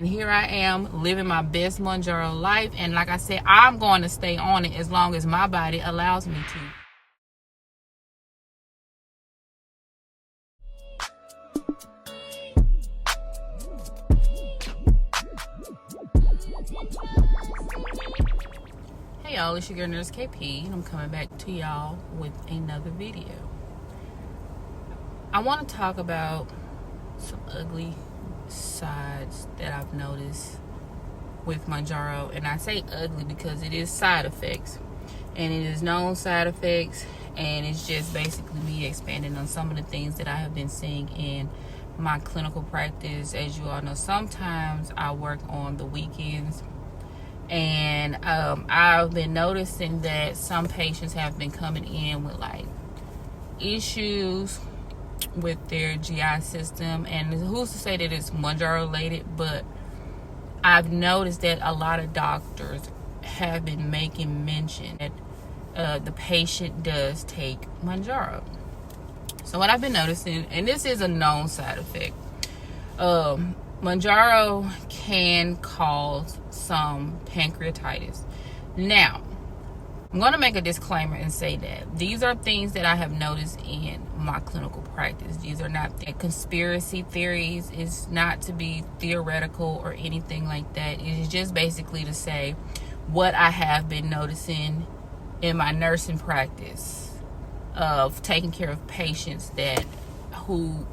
And here I am living my best Mounjaro life. And like I said, I'm going to stay on it as long as my body allows me to. Hey y'all, it's your girl Nurse KP, and I'm coming back to y'all with another video. I want to talk about some ugly sides that I've noticed with Mounjaro, and I say ugly because it is side effects, and it is known side effects, and it's just basically me expanding on some of the things that I have been seeing in my clinical practice. As you all know, sometimes I work on the weekends, and I've been noticing that some patients have been coming in with like issues with their GI system, and who's to say that it's Mounjaro related, but I've noticed that a lot of doctors have been making mention that the patient does take Mounjaro. So what I've been noticing, and this is a known side effect, Mounjaro can cause some pancreatitis. Now, I'm going to make a disclaimer and say that these are things that I have noticed in my clinical practice. These are not conspiracy theories. It's not to be theoretical or anything like that. It is just basically to say what I have been noticing in my nursing practice of taking care of patients who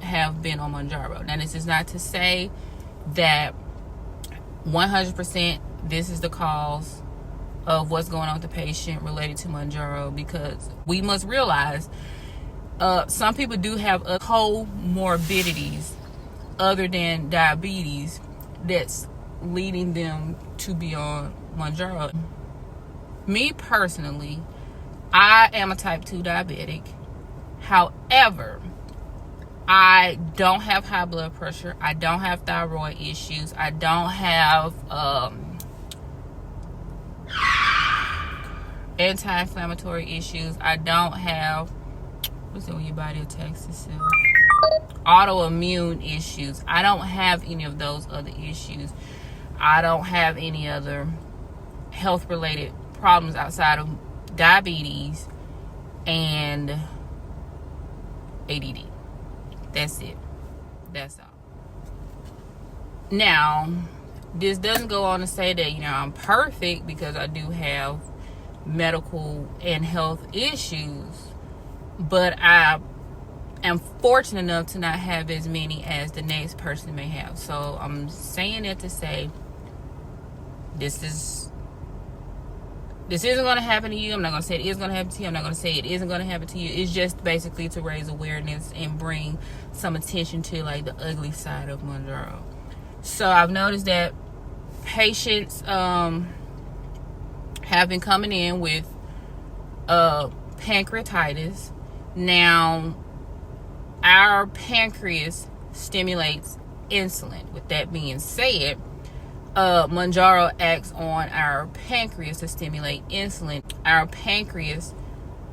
have been on Mounjaro. Now, this is not to say that 100% this is the cause of what's going on with the patient related to Mounjaro, because we must realize some people do have comorbidities other than diabetes that's leading them to be on Mounjaro. Me personally, I am a type 2 diabetic. However, I don't have high blood pressure. I don't have thyroid issues. I don't have anti-inflammatory issues. I don't have, what's it when your body attacks itself? Autoimmune issues. I don't have any of those other issues. I don't have any other health-related problems outside of diabetes and ADD. That's it. That's all. Now, this doesn't go on to say that, I'm perfect, because I do have medical and health issues, but I am fortunate enough to not have as many as the next person may have. So I'm saying that to say this isn't going to happen to you. I'm not going to say it is going to happen to you. I'm not going to say it isn't going to happen to you. It's just basically to raise awareness and bring some attention to like the ugly side of Mounjaro. So I've noticed that patients have been coming in with pancreatitis. Now, our pancreas stimulates insulin. With that being said, Mounjaro acts on our pancreas to stimulate insulin. Our pancreas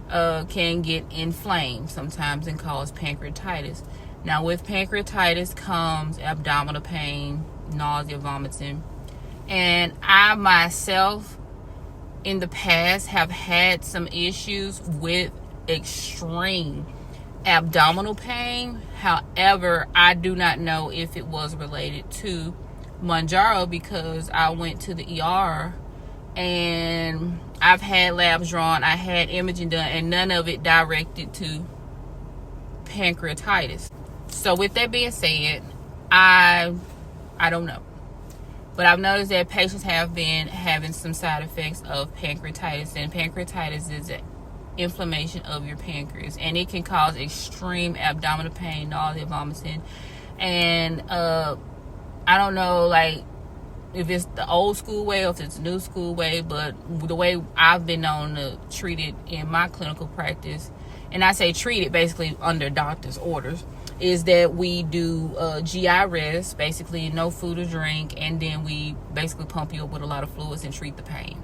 can get inflamed sometimes and cause pancreatitis. Now, with pancreatitis comes abdominal pain, nausea, vomiting. And I myself, in the past, have had some issues with extreme abdominal pain. However, I do not know if it was related to Mounjaro, because I went to the ER and I've had labs drawn, I had imaging done, and none of it directed to pancreatitis. So with that being said, I don't know. But I've noticed that patients have been having some side effects of pancreatitis, and pancreatitis is an inflammation of your pancreas, and it can cause extreme abdominal pain, nausea, vomiting, and I don't know, like, if it's the old school way or if it's the new school way, but the way I've been known to treat it in my clinical practice, and I say treat it basically under doctor's orders, is that we do GI rest, basically no food or drink, and then we basically pump you up with a lot of fluids and treat the pain.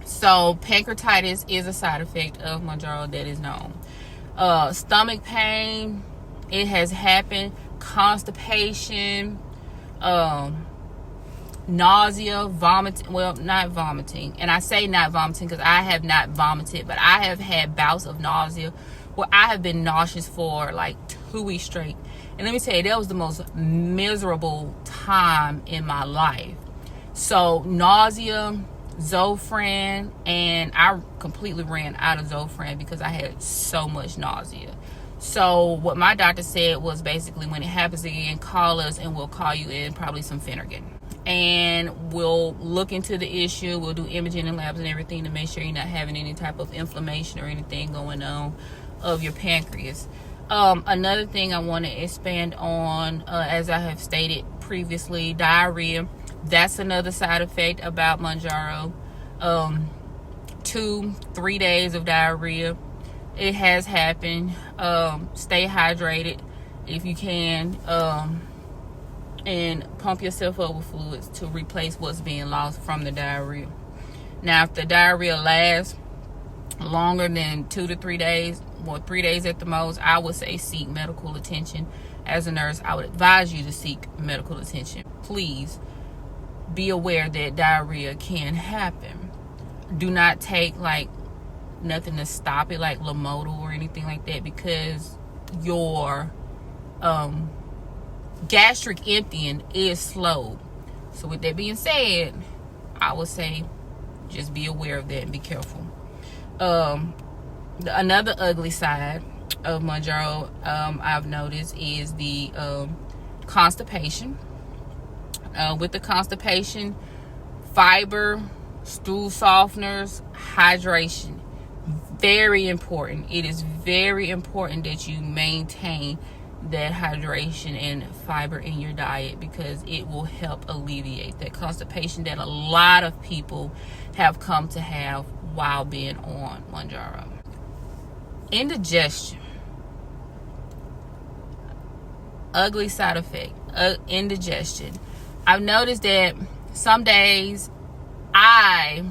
So pancreatitis is a side effect of Mounjaro that is known. Stomach pain, it has happened, constipation, nausea, vomiting. Well, not vomiting. And I say not vomiting because I have not vomited, but I have had bouts of nausea where I have been nauseous for like 2 weeks straight. And let me tell you, that was the most miserable time in my life. So nausea, Zofran, and I completely ran out of Zofran because I had so much nausea. So what my doctor said was basically, when it happens again, call us and we'll call you in probably some Phenergan. And we'll look into the issue. We'll do imaging and labs and everything to make sure you're not having any type of inflammation or anything going on of your pancreas. Another thing I want to expand on, as I have stated previously, diarrhea. That's another side effect about Mounjaro. 2-3 days of diarrhea. It has happened. Stay hydrated if you can, and pump yourself up with fluids to replace what's being lost from the diarrhea. Now, if the diarrhea lasts longer than 2 to 3 days, or 3 days at the most, I would say seek medical attention. As a nurse, I would advise you to seek medical attention. Please be aware that diarrhea can happen. Do not take like nothing to stop it, like Lamotil or anything like that, because your gastric emptying is slow. So with that being said, I would say just be aware of that and be careful. Another ugly side of Mounjaro, I've noticed, is the constipation. With the constipation, fiber, stool softeners, hydration, very important. It is very important that you maintain that hydration and fiber in your diet, because it will help alleviate that constipation that a lot of people have come to have while being on Mounjaro. Indigestion, ugly side effect. Indigestion. I've noticed that some days I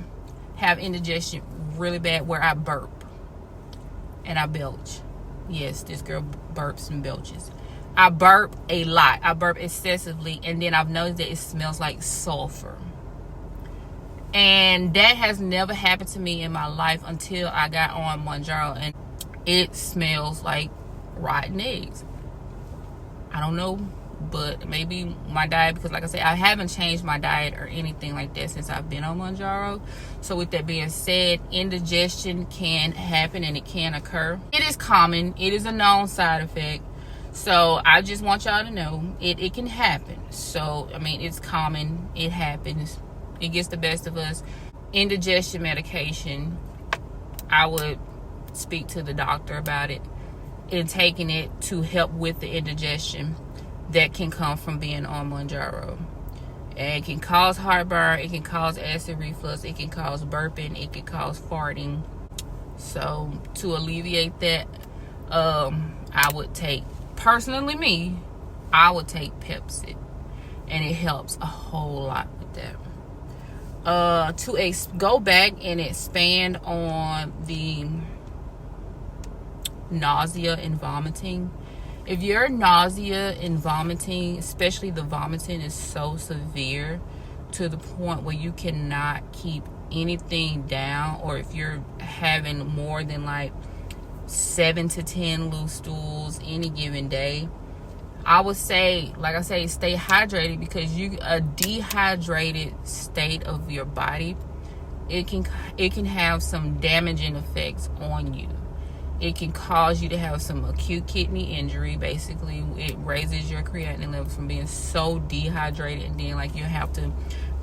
have indigestion really bad where I burp and I belch. Yes, this girl burps and belches. I burp a lot. I burp excessively, and then I've noticed that it smells like sulfur. And that has never happened to me in my life until I got on Mounjaro, and it smells like rotten eggs. I don't know, but maybe my diet, because like I said, I haven't changed my diet or anything like that since I've been on Mounjaro. So with that being said, indigestion can happen and it can occur. It is common. It is a known side effect. So I just want y'all to know it can happen. So, I mean, it's common. It happens. It gets the best of us. Indigestion medication, I would speak to the doctor about it and taking it to help with the indigestion that can come from being on Mounjaro. And it can cause heartburn, it can cause acid reflux, it can cause burping, it can cause farting. So to alleviate that, I would take, personally me, I would take Pepsid, and it helps a whole lot with that. To go back and expand on the nausea and vomiting. If your nausea and vomiting, especially the vomiting, is so severe to the point where you cannot keep anything down, or if you're having more than like 7 to 10 loose stools any given day, I would say, like I say, stay hydrated, because a dehydrated state of your body, it can have some damaging effects on you. It can cause you to have some acute kidney injury. Basically, it raises your creatinine levels from being so dehydrated, and then like you have to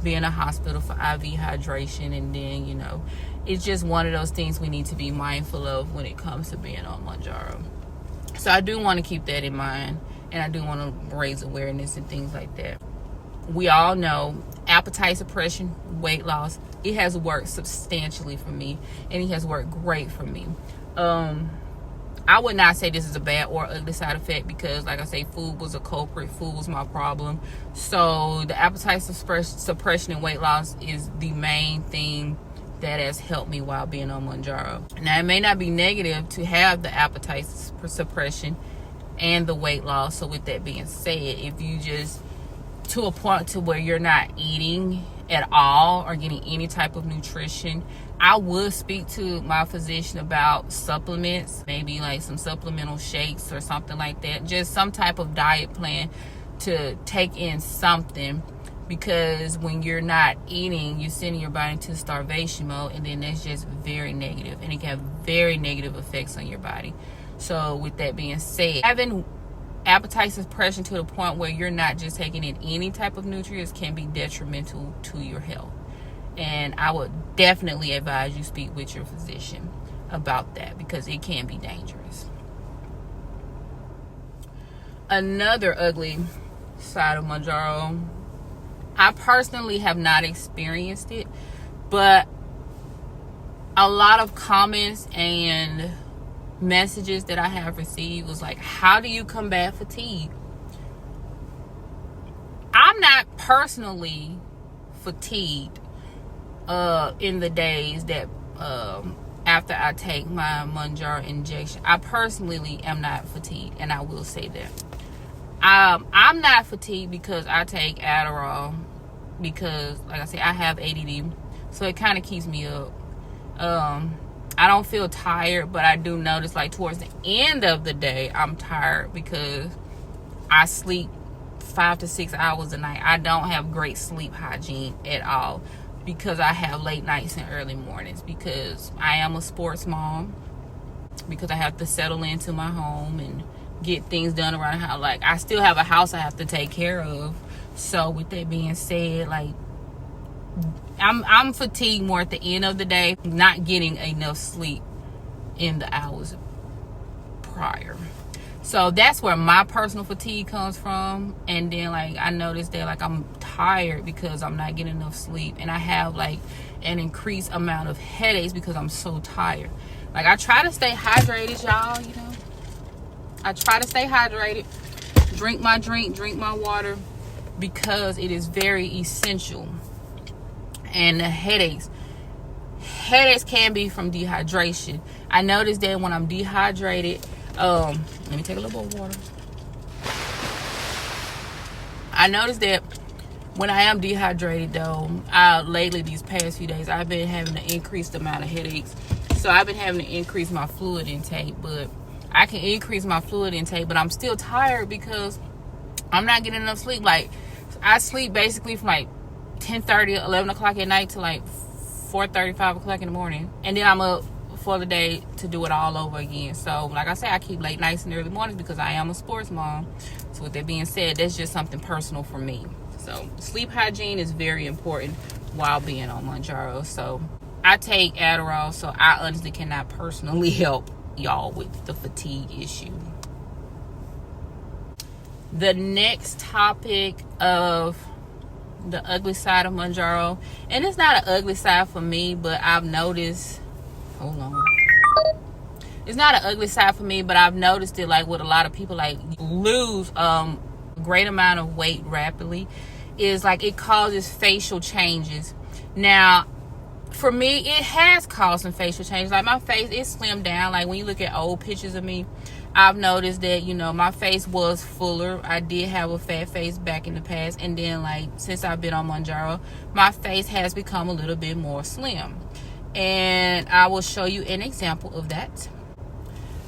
be in a hospital for IV hydration, and then, you know, it's just one of those things we need to be mindful of when it comes to being on Mounjaro. So I do want to keep that in mind, and I do want to raise awareness and things like that. We all know appetite suppression, weight loss, it has worked substantially for me, and it has worked great for me. I would not say this is a bad or ugly side effect, because like I say, food was a culprit, food was my problem. So the appetite suppression and weight loss is the main thing that has helped me while being on Mounjaro. Now, it may not be negative to have the appetite suppression and the weight loss. So with that being said, if you just to a point to where you're not eating at all or getting any type of nutrition, I would speak to my physician about supplements, maybe like some supplemental shakes or something like that. Just some type of diet plan to take in something, because when you're not eating, you're sending your body into starvation mode, and then that's just very negative, and it can have very negative effects on your body. So with that being said, having appetite suppression to the point where you're not just taking in any type of nutrients can be detrimental to your health. And I would definitely advise you speak with your physician about that, because it can be dangerous. Another ugly side of Mounjaro, I personally have not experienced it, but a lot of comments and messages that I have received was like, how do you combat fatigue? I'm not personally fatigued in the days that after I take my Mounjaro injection. I personally am not fatigued, and I will say that. I'm not fatigued because I take Adderall, because like I said, I have ADD, so it kind of keeps me up. I don't feel tired, but I do notice like towards the end of the day I'm tired, because I sleep 5 to 6 hours a night. I don't have great sleep hygiene at all, because I have late nights and early mornings, because I am a sports mom, because I have to settle into my home and get things done around the house. Like, I still have a house I have to take care of. So with that being said, like, I'm fatigued more at the end of the day, not getting enough sleep in the hours prior. So that's where my personal fatigue comes from. And then like I noticed that like I'm tired because I'm not getting enough sleep, and I have like an increased amount of headaches because I'm so tired. Like, I try to stay hydrated, y'all, you know. I try to stay hydrated, drink my water, because it is very essential. And the headaches can be from dehydration. I noticed that when I'm dehydrated, let me take a little bit of water. I noticed that when I am dehydrated, though, lately these past few days, I've been having an increased amount of headaches. So I've been having to increase my fluid intake, but I can increase my fluid intake, but I'm still tired because I'm not getting enough sleep. Like, I sleep basically from like 10:30, 11 o'clock at night to like 4:30, 5 o'clock in the morning. And then I'm up for the day to do it all over again. So, like I said, I keep late nights and early mornings because I am a sports mom. So, with that being said, that's just something personal for me. So, sleep hygiene is very important while being on Mounjaro. So, I take Adderall, so I honestly cannot personally help y'all with the fatigue issue. The next topic of the ugly side of Mounjaro, and it's not an ugly side for me, but I've noticed, it's not an ugly side for me, but I've noticed it like with a lot of people, like lose a great amount of weight rapidly, is like it causes facial changes. Now, for me, it has caused some facial changes. Like, my face is slimmed down. Like, when you look at old pictures of me, I've noticed that, you know, my face was fuller. I did have a fat face back in the past. And then, like, since I've been on Mounjaro, my face has become a little bit more slim. And I will show you an example of that.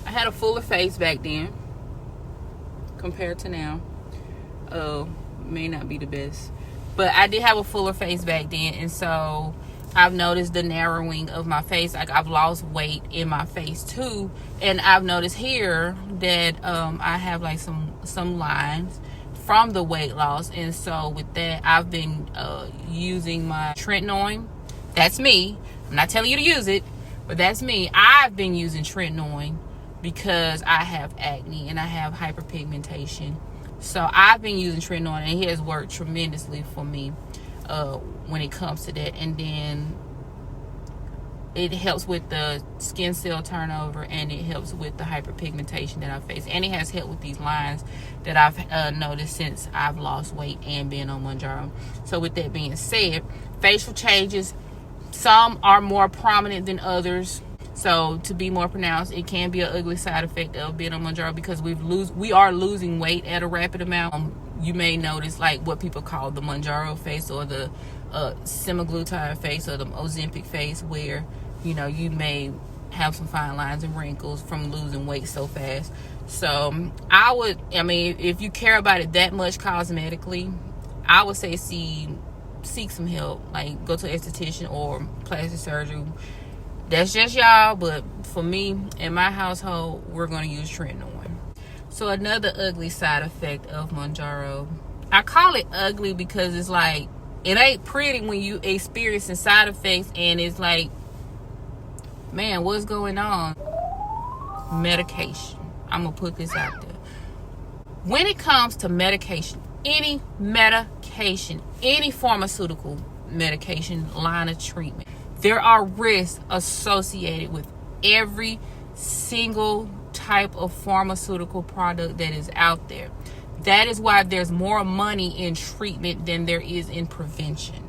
I had a fuller face back then compared to now. May not be the best. But I did have a fuller face back then. And so I've noticed the narrowing of my face. Like, I've lost weight in my face too, and I've noticed here that I have like some lines from the weight loss. And so with that, I've been using my tretinoin. That's me. I'm not telling you to use it, but that's me. I've been using tretinoin because I have acne and I have hyperpigmentation. So I've been using tretinoin, and it has worked tremendously for me when it comes to that. And then it helps with the skin cell turnover, and it helps with the hyperpigmentation that I face, and it has helped with these lines that I've noticed since I've lost weight and been on Mounjaro. So with that being said, facial changes, some are more prominent than others. So to be more pronounced, it can be an ugly side effect of being on Mounjaro because we are losing weight at a rapid amount. You may notice like what people call the Mounjaro face or the semaglutide face or the Ozempic face, where you may have some fine lines and wrinkles from losing weight so fast. So if you care about it that much cosmetically, I would say seek some help, like go to an esthetician or plastic surgery. That's just y'all, but for me, in my household, we're going to use tretinoin. So another ugly side effect of Mounjaro, I call it ugly because it's like, it ain't pretty when you experiencing side effects and it's like, man, what's going on? Medication. I'm going to put this out there. When it comes to medication, any medication, any pharmaceutical medication line of treatment, there are risks associated with every single type of pharmaceutical product that is out there. That is why there's more money in treatment than there is in prevention.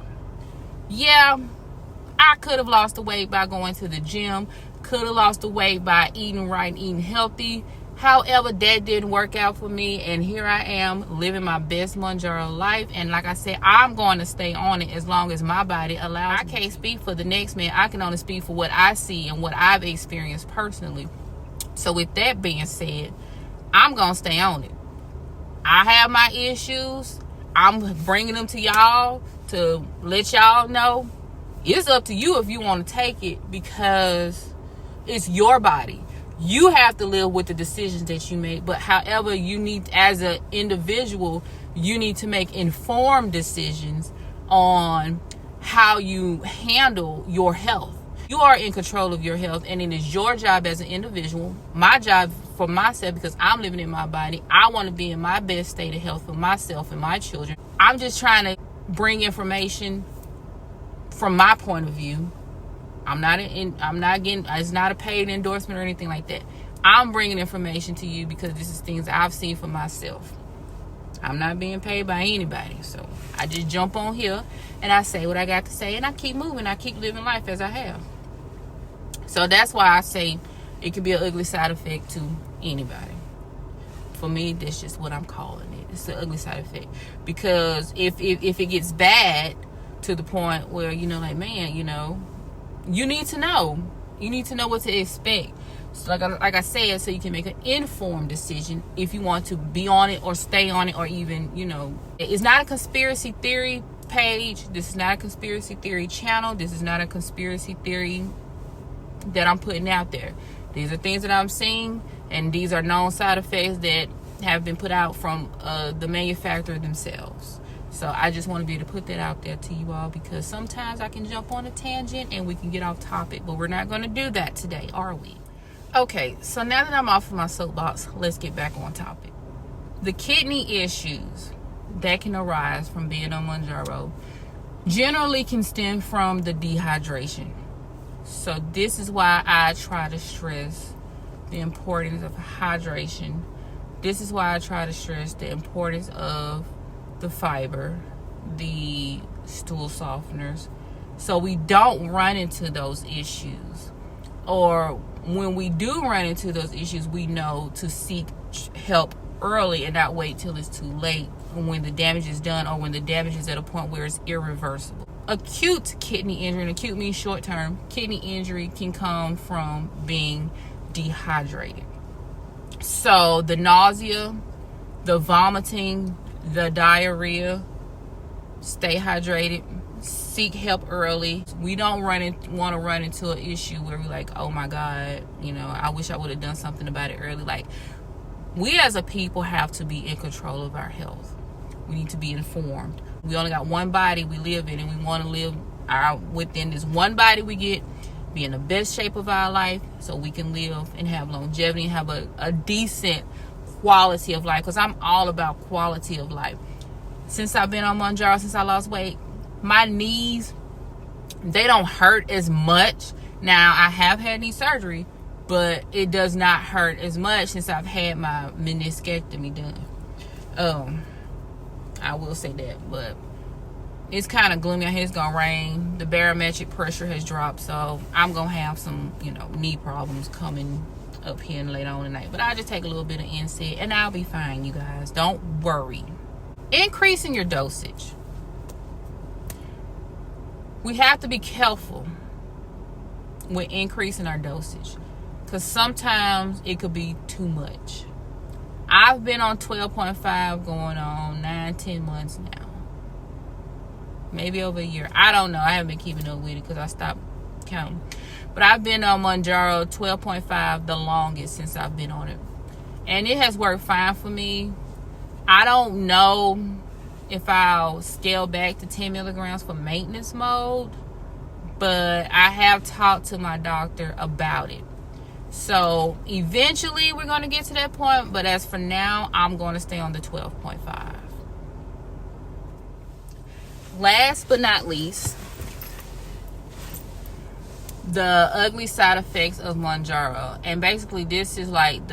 Yeah, I could have lost the weight by going to the gym, could have lost the weight by eating right and eating healthy. However, that didn't work out for me, and here I am living my best Mounjaro life. And like I said, I'm going to stay on it as long as my body allows me. I can't speak for the next man. I can only speak for what I see and what I've experienced personally. So with that being said, I'm going to stay on it. I have my issues. I'm bringing them to y'all to let y'all know. It's up to you if you want to take it, because it's your body. You have to live with the decisions that you make. But however, you need, as an individual, you need to make informed decisions on how you handle your health. You are in control of your health, and it is your job as an individual, my job for myself, because I'm living in my body. I want to be in my best state of health for myself and my children. I'm just trying to bring information from my point of view. I'm not getting, it's not a paid endorsement or anything like that. I'm bringing information to you because this is things I've seen for myself. I'm not being paid by anybody. So I just jump on here and I say what I got to say, and I keep moving. I keep living life as I have. So that's why I say it could be an ugly side effect to anybody. For me, that's just what I'm calling it. It's an ugly side effect. Because if it gets bad to the point where, like, man, you need to know. You need to know what to expect. So like I said, so you can make an informed decision if you want to be on it or stay on it, or even, it's not a conspiracy theory page. This is not a conspiracy theory channel. This is not a conspiracy theory that I'm putting out there. These are things that I'm seeing, and these are known side effects that have been put out from the manufacturer themselves. So I just want to be able to put that out there to you all, because sometimes I can jump on a tangent and we can get off topic, but we're not going to do that today, are we? Okay, so now that I'm off of my soapbox, let's get back on topic. The kidney issues that can arise from being on Mounjaro generally can stem from the dehydration. So this is why I try to stress the importance of hydration. This is why I try to stress the importance of the fiber, the stool softeners, so we don't run into those issues. Or when we do run into those issues, we know to seek help early and not wait till it's too late, when the damage is done, or when the damage is at a point where it's irreversible. Acute kidney injury, and acute means short term, kidney injury can come from being dehydrated. So the nausea, the vomiting, the diarrhea, stay hydrated, seek help early. We don't want to run into an issue where we're like, oh my God, I wish I would have done something about it early. Like, we as a people have to be in control of our health. We need to be informed. We only got one body we live in, and we want to live within this one body we get, be in the best shape of our life so we can live and have longevity and have a decent quality of life, because I'm all about quality of life. Since I've been on Mounjaro, since I lost weight, my knees, they don't hurt as much. Now, I have had knee surgery, but it does not hurt as much since I've had my meniscectomy done. I will say that. But it's kind of gloomy out here. It's gonna rain. The barometric pressure has dropped, so I'm gonna have some, you know, knee problems coming up here and later on tonight. But I'll just take a little bit of NSAID and I'll be fine, you guys. Don't worry. Increasing your dosage. We have to be careful with increasing our dosage, because sometimes it could be too much. I've been on 12.5 going on 9-10 months now, maybe over a year. I don't know. I haven't been keeping up with it because I stopped counting. But I've been on Mounjaro 12.5 the longest since I've been on it, and it has worked fine for me. I don't know if I'll scale back to 10 milligrams for maintenance mode, but I have talked to my doctor about it. So eventually we're going to get to that point, but as for now, I'm going to stay on the 12.5. Last but not least, the ugly side effects of Mounjaro. And basically this is like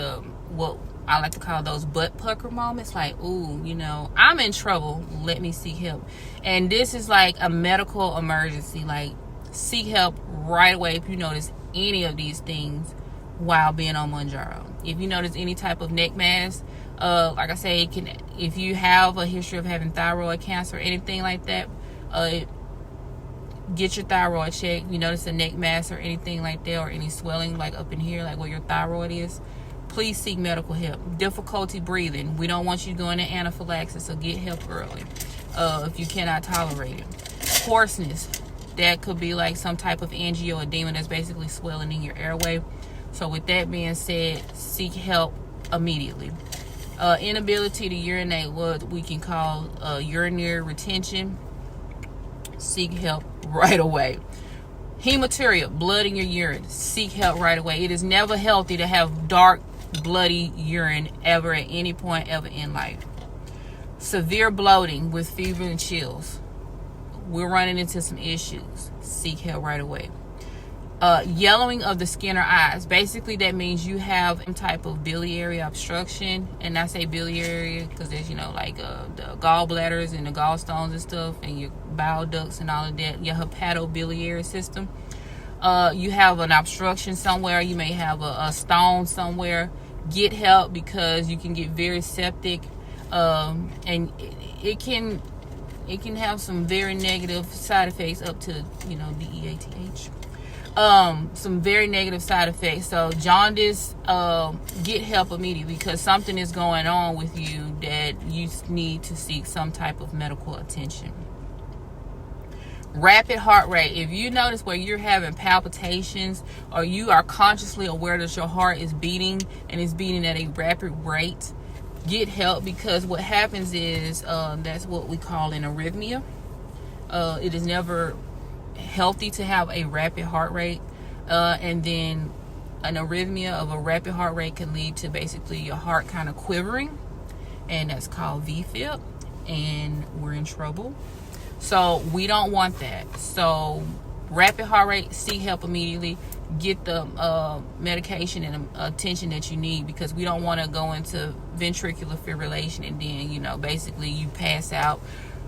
what I like to call those butt pucker moments. Like, ooh, you know, I'm in trouble. Let me seek help. And this is like a medical emergency. Like, seek help right away if you notice any of these things while being on Mounjaro. If you notice any type of neck mass, like I say, if you have a history of having thyroid cancer or anything like that, get your thyroid checked. You notice a neck mass or anything like that, or any swelling like up in here, like where your thyroid is, please seek medical help. Difficulty breathing, we don't want you going into anaphylaxis, so get help early if you cannot tolerate it. Hoarseness, that could be like some type of angioedema, that's basically swelling in your airway. So with that being said, seek help immediately. Inability to urinate, what we can call urinary retention, seek help right away. Hematuria, blood in your urine, seek help right away. It is never healthy to have dark, bloody urine ever at any point ever in life. Severe bloating with fever and chills, we're running into some issues. Seek help right away. Yellowing of the skin or eyes, basically that means you have some type of biliary obstruction. And I say biliary because there's, you know, like the gallbladders and the gallstones and stuff, and your bile ducts and all of that, your hepatobiliary system. You have an obstruction somewhere. You may have a stone somewhere. Get help, because you can get very septic, and it can have some very negative side effects up to, you know, DEATH. Some very negative side effects. So jaundice, get help immediately, because something is going on with you that you need to seek some type of medical attention. Rapid heart rate, if you notice where you're having palpitations, or you are consciously aware that your heart is beating and it's beating at a rapid rate, get help, because what happens is that's what we call an arrhythmia. It is never healthy to have a rapid heart rate, and then an arrhythmia of a rapid heart rate can lead to basically your heart kind of quivering, and that's called VFib, and we're in trouble. So we don't want that. So rapid heart rate, seek help immediately. Get the medication and attention that you need, because we don't want to go into ventricular fibrillation and then, you know, basically you pass out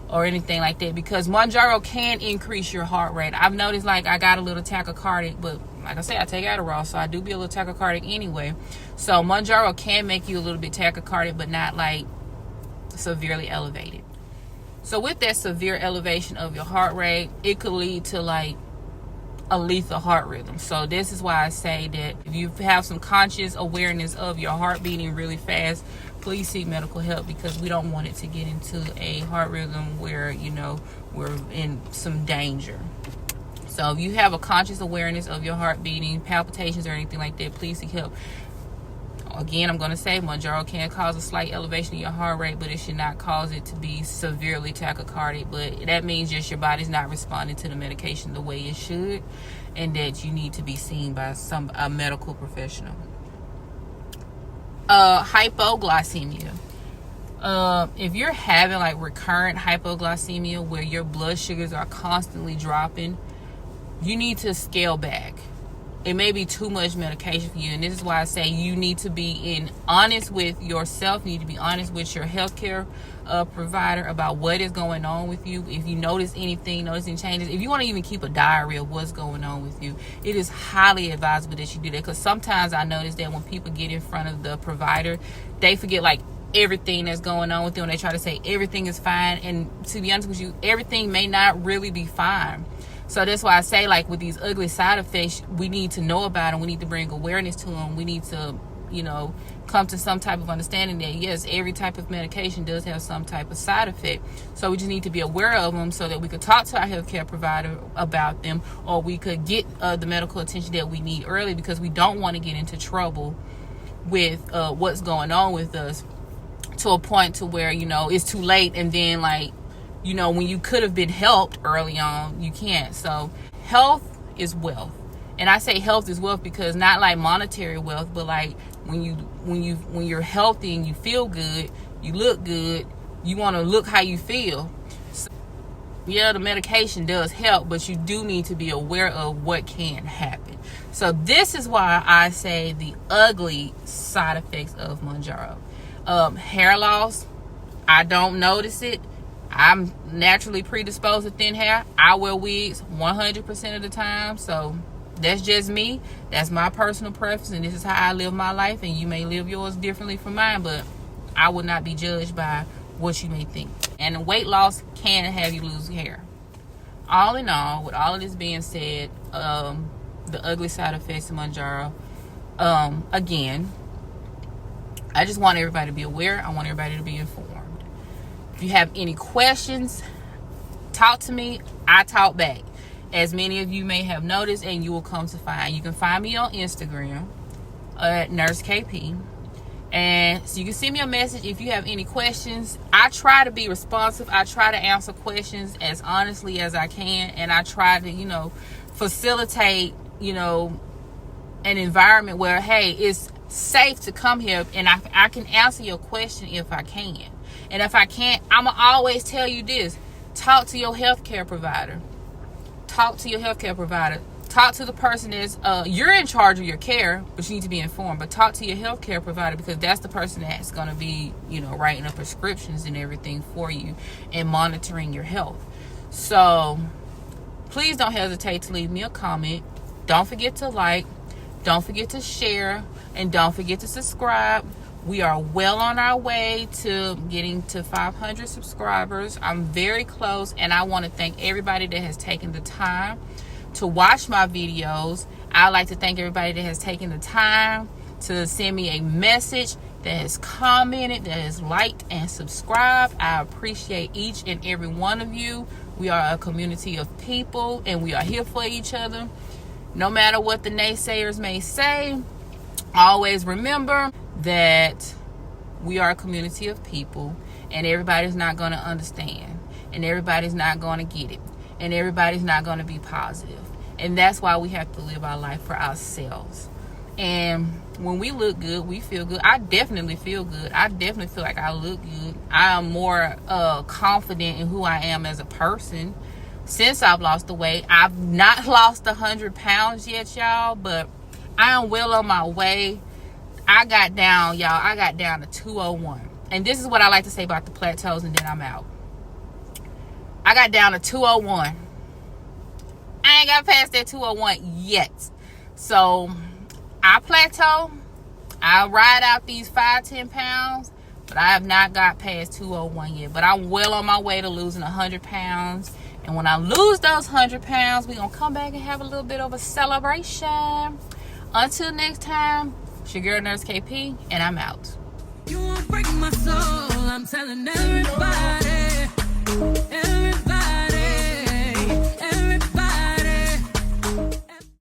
or anything like that, because Mounjaro can increase your heart rate. I've noticed, like, I got a little tachycardic, but like I say, I take Adderall, so I do be a little tachycardic anyway. So Mounjaro can make you a little bit tachycardic, but not like severely elevated. So with that severe elevation of your heart rate, it could lead to like a lethal heart rhythm. So this is why I say that if you have some conscious awareness of your heart beating really fast, please seek medical help, because we don't want it to get into a heart rhythm where, you know, we're in some danger. So if you have a conscious awareness of your heart beating, palpitations, or anything like that, please seek help. Again, I'm going to say Mounjaro can cause a slight elevation in your heart rate, but it should not cause it to be severely tachycardic. But that means just your body's not responding to the medication the way it should, and that you need to be seen by a medical professional. Hypoglycemia. If you're having like recurrent hypoglycemia where your blood sugars are constantly dropping, you need to scale back. it may be too much medication for you. And this is why I say you need to be honest with yourself. You need to be honest with your healthcare provider about what is going on with you. If you notice anything, notice any changes, if you want to even keep a diary of what's going on with you, it is highly advisable that you do that. Because sometimes I notice that when people get in front of the provider, they forget like everything that's going on with them. They try to say everything is fine, and to be honest with you, everything may not really be fine. So that's why I say, like, with these ugly side effects, we need to know about them. We need to bring awareness to them. We need to, you know, come to some type of understanding that, yes, every type of medication does have some type of side effect. So we just need to be aware of them so that we could talk to our healthcare provider about them, or we could get the medical attention that we need early, because we don't want to get into trouble with what's going on with us to a point to where, you know, it's too late, and then, like, you know, when you could have been helped early on, you can't. So health is wealth. And I say health is wealth because not like monetary wealth, but like when you're healthy and you feel good, you look good, you want to look how you feel. So, yeah, the medication does help, but you do need to be aware of what can happen. So this is why I say the ugly side effects of Mounjaro. Hair loss, I don't notice it. I'm naturally predisposed to thin hair. I wear wigs 100% of the time. So that's just me. That's my personal preference, and this is how I live my life. And you may live yours differently from mine, but I would not be judged by what you may think. And weight loss can have you lose hair. All in all, with all of this being said, the ugly side effects of Mounjaro, again, I just want everybody to be aware. I want everybody to be informed. If you have any questions, talk to me. I talk back. As many of you may have noticed, and you will come to find, you can find me on Instagram at NurseKP. And so you can send me a message if you have any questions. I try to be responsive. I try to answer questions as honestly as I can. And I try to, you know, facilitate, you know, an environment where, hey, it's safe to come here, and I can answer your question if I can. And if I can't, I'm going to always tell you this. Talk to your healthcare provider. Talk to your healthcare provider. Talk to the person that's, you're in charge of your care, but you need to be informed. But talk to your healthcare provider, because that's the person that's going to be, you know, writing up prescriptions and everything for you and monitoring your health. So please don't hesitate to leave me a comment. Don't forget to like. Don't forget to share. And don't forget to subscribe. We are well on our way to getting to 500 subscribers. I'm very close, and I want to thank everybody that has taken the time to watch my videos. I'd like to thank everybody that has taken the time to send me a message, that has commented, that has liked and subscribed. I appreciate each and every one of you. We are a community of people, and we are here for each other. No matter what the naysayers may say, always remember that we are a community of people, and everybody's not going to understand, and everybody's not going to get it, and everybody's not going to be positive. And that's why we have to live our life for ourselves. And when we look good, we feel good. I definitely feel good. I definitely feel like I look good. I am more confident in who I am as a person since I've lost the weight. I've not lost 100 pounds yet, y'all, but I am well on my way. I got down to 201. And this is what I like to say about the plateaus, and then I'm out. I got down to 201. I ain't got past that 201 yet. So I plateau. I ride out these 5-10 pounds, but I have not got past 201 yet. But I'm well on my way to losing 100 pounds. And when I lose those 100 pounds, we're going to come back and have a little bit of a celebration. Until next time, it's your girl, Nurse KP, and I'm out. You won't break my soul, I'm telling everybody.